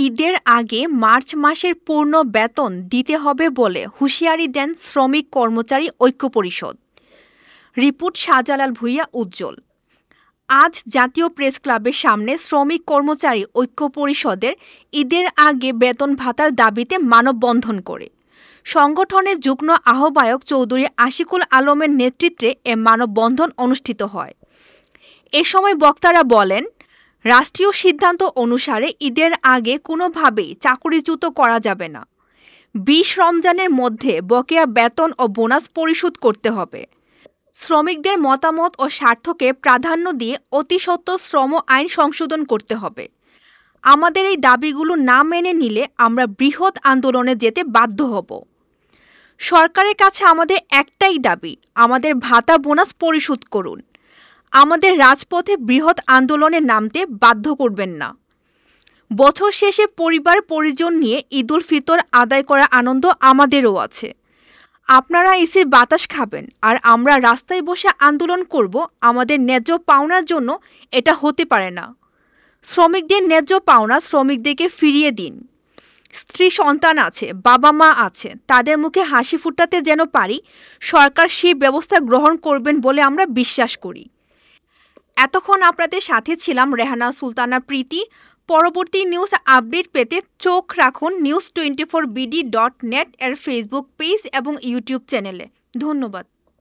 ঈদের আগে মার্চ মাসের পূর্ণ বেতন দিতে হবে বলে হুঁশিয়ারি দেন শ্রমিক কর্মচারী ঐক্য পরিষদ। রিপোর্ট শাহজালাল ভূঁইয়া উজ্জ্বল। আজ জাতীয় প্রেস ক্লাবের সামনে শ্রমিক কর্মচারী ঐক্য পরিষদের ঈদের আগে বেতন ভাতার দাবিতে মানববন্ধন করে। সংগঠনের যুগ্ম আহ্বায়ক চৌধুরী আশিকুল আলমের নেতৃত্বে এ মানববন্ধন অনুষ্ঠিত হয়। এ সময় বক্তারা বলেন, রাষ্ট্রীয় সিদ্ধান্ত অনুসারে ঈদের আগে কোনোভাবেই চাকরিচ্যুত করা যাবে না। ২০ রমজানের মধ্যে বকেয়া বেতন ও বোনাস পরিশোধ করতে হবে। শ্রমিকদের মতামত ও স্বার্থকে প্রাধান্য দিয়ে অতিসত্বর শ্রম আইন সংশোধন করতে হবে। আমাদের এই দাবিগুলো না মেনে নিলে আমরা বৃহৎ আন্দোলনে যেতে বাধ্য হব। সরকারের কাছে আমাদের একটাই দাবি, আমাদের ভাতা বোনাস পরিশোধ করুন। আমাদের রাজপথে বৃহৎ আন্দোলনে নামতে বাধ্য করবেন না। বছর শেষে পরিবার পরিজন নিয়ে ঈদুল ফিতর আদায় করার আনন্দ আমাদেরও আছে। আপনারা এসির বাতাস খাবেন আর আমরা রাস্তায় বসে আন্দোলন করব আমাদের ন্যায্য পাওনার জন্য। এটা হতে পারে না। শ্রমিকদের ন্যায্য পাওনা শ্রমিকদেরকে ফিরিয়ে দিন। স্ত্রী সন্তান আছে, বাবা মা আছে, তাদের মুখে হাসি ফুটাতে যেন পারি, সরকার সেই ব্যবস্থা গ্রহণ করবেন বলে আমরা বিশ্বাস করি। এতক্ষণ আপনাদের সাথে ছিলাম রেহানা সুলতানা প্রীতি। পরবর্তী নিউজ আপডেট পেতে চোখ রাখুন news24bd.net এর ফেসবুক পেজ এবং ইউটিউব চ্যানেলে। ধন্যবাদ।